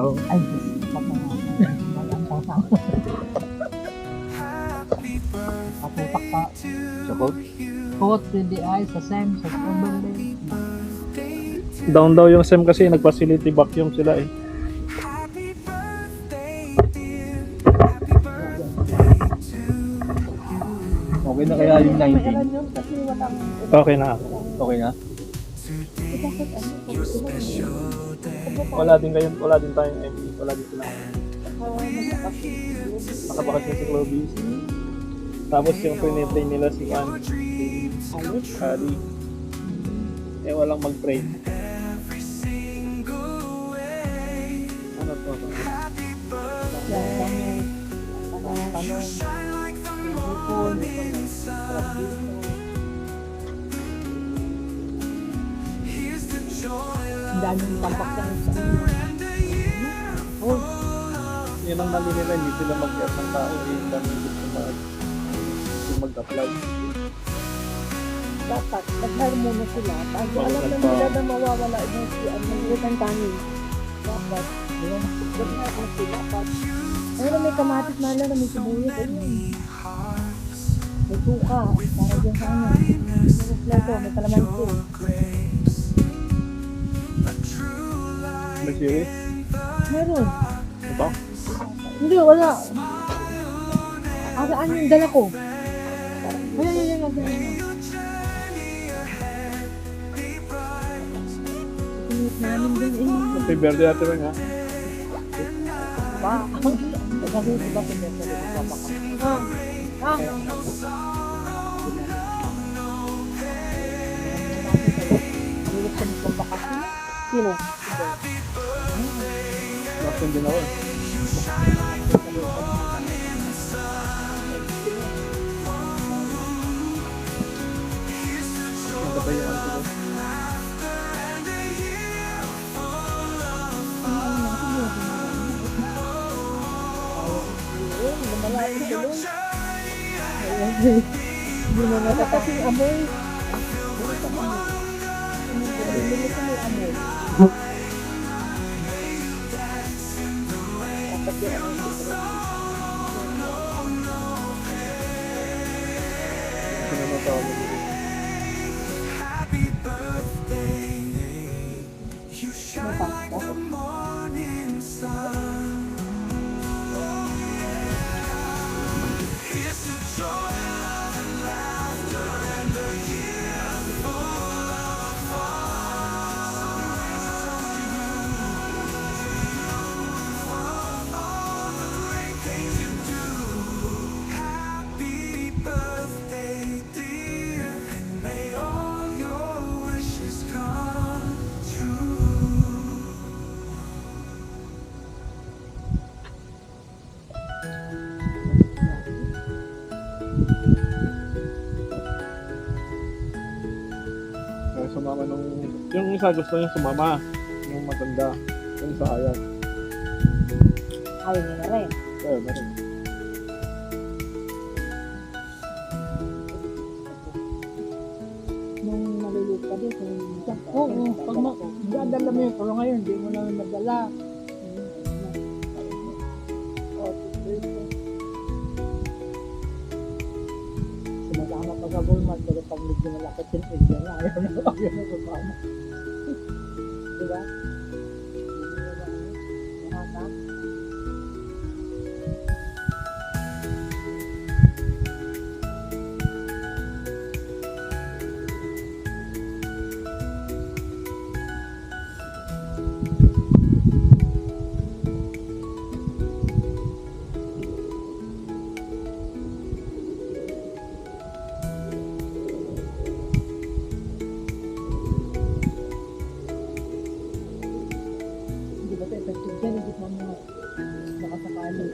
Oo. Ay, Diyos, walang sasama. Patutak pa. Sa coat. Coat with the eyes, sa SEM, sa overlay. Down daw yung SEM kasi nag-facility vacuum sila eh. Okay na kaya yung 19? Meron yun kasi walang... Okay na. Okay na? Bakit ano? Wala din tayong ME. Wala din sila. Nakabakasyon si Clovis. Tapos yung pinitay nila si Juan. Si Ali. Eh walang mag-pray. Ano to? Ang daming tampak sa oh, Yun ang mali nila. Hindi sila mag-air ng tao. Yung dami gusto mag-apply. dapat mag-hire muna sila bago alam na nila na mawawala yung si ang tanin. Dapat mag-hire na sila pero may kamatis na lang na may sibuyas ayun. May suka para dyan sa ano. May kompleto, may kalamansi. May series? Meron. Ito? Hindi, wala. Asaan yung dala ko? Ayan. Pinit namin din eh. Happy birthday ate Weng ha? Pa. Kasi diba pinit na rin ang papa ko. Lilit sa mga bakasyon. Sino? Nakasyon din ako eh. Nagkatayan ko. Hindi mo na kasi amoy. Hindi mo na amoy. Sumama yung isa gusto niya sumama, yung matanda, yung isa ayaw. Ayaw niya na rin. Ayaw na rin. Nung naliliit ka din, Oo, pag dadala mo yun, pero ngayon, hindi mo namin madala. sinasama pa sa Walmart, pero pag medyo malapit yung area na, ayaw na kasama. Diba? Nakaka? Hindi ba ito effective dyan? Hindi pa mga nakasakali.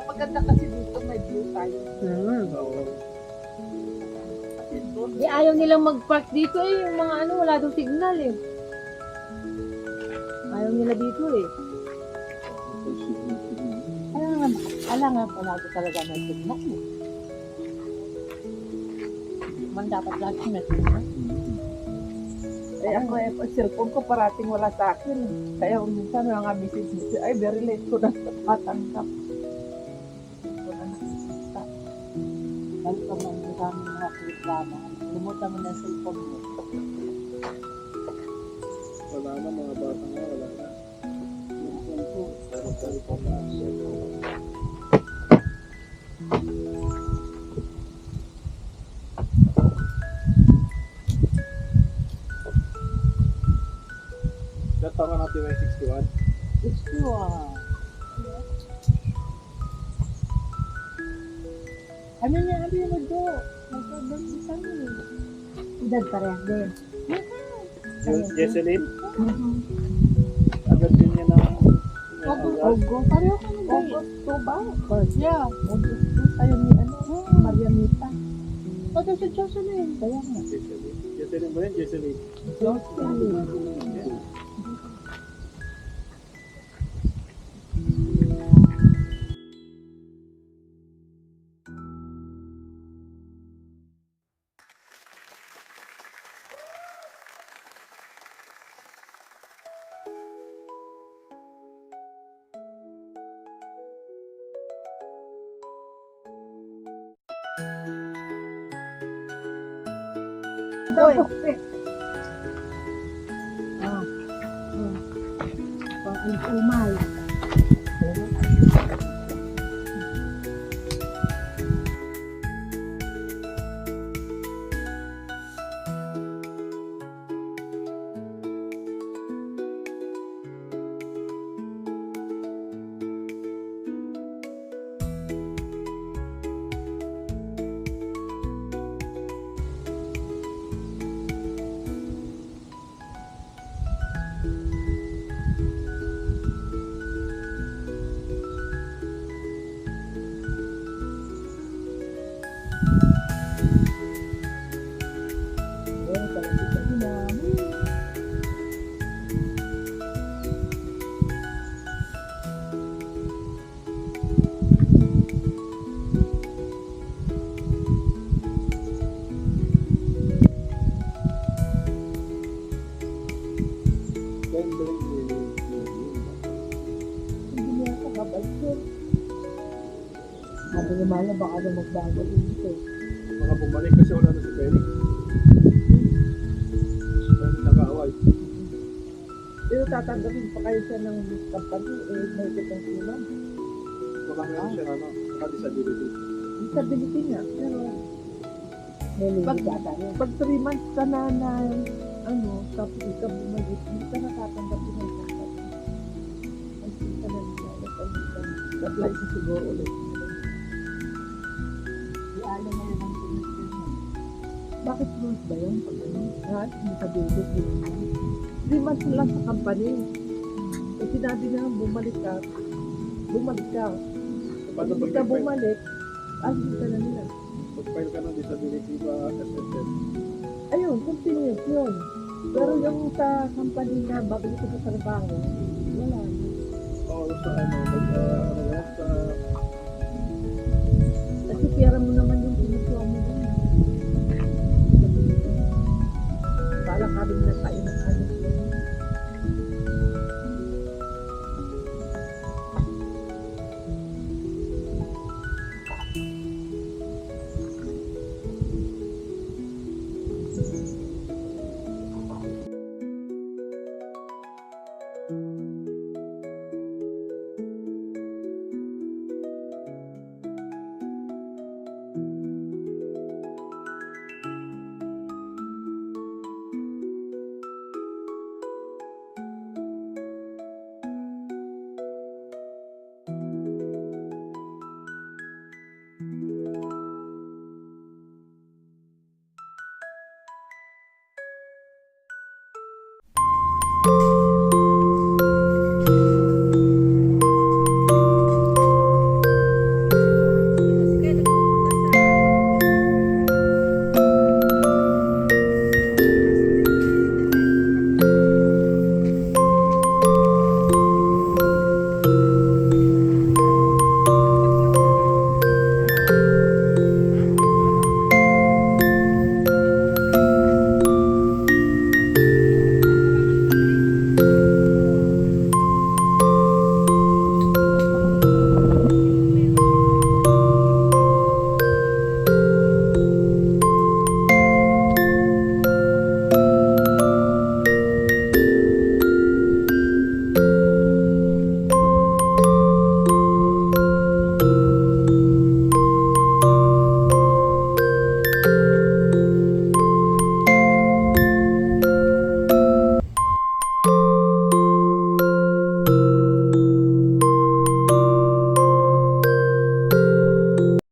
maganda kasi dito may view tayo. Oo. Di ayaw nilang mag-park dito eh. Yung mga ano, wala daw signal eh. Ayaw nila dito eh. Alam nga, palagi talaga may signal eh. Man dapat lagi may signal. Eh ako eh, pag cellphone ko parating wala sa akin. Kaya minsan mga message ay very late ko na matanggap. Wala nakikita. Dahil pag nandun mga reklamo, lumutan mo na yung cellphone mo. Wala na mga bata nga, wala na. Ilan taon ka natin may 61? Gusto Ano niya, ano yung nagdo? Nagdo sa amin. Edad parehas din. Jesselyn? Agad din niya ng Ogo. Pareho ka na ba? August ba? Yeah. August tayo ni ano, Marianita. Pati si Jocelyn. Kaya nga. Jesselyn. Jesselyn ba yun? Jesselyn. Jocelyn. Tapos eh. Pang-umay. Hindi niya ako kabalik. Sabi ni Mala, baka na magbago dito. Mga bumalik kasi wala na si Felix. Nakaaway. Pero tatanggapin pa kayo siya ng company, eh, may kitang siman. Baka meron siya ano, naka-disability. Disability nga, pero Pag, pag 3 months ka na ano, tapos ikaw bumalik, hindi ka natatanggapin ng company. Ang kita na nila, apply sa siguro ulit. Alam mo yung sinusunod. Bakit rules ba yun? Pag ano, ha? Disability, di ba? 3 months lang sa company. Eh, sinabi na bumalik ka. Pag Paano hindi pag ka nag-file? bumalik, alis ka na nila. Pag-file ka ng disability ba SSS? Ayun, continuous yun. Pero yung sa company na babalik ko sa trabaho, wala na. Oo, sa ano, ano yan, sa Kasi pera mo naman yung pinukuha mo dun. Parang kami na tayo ng ano.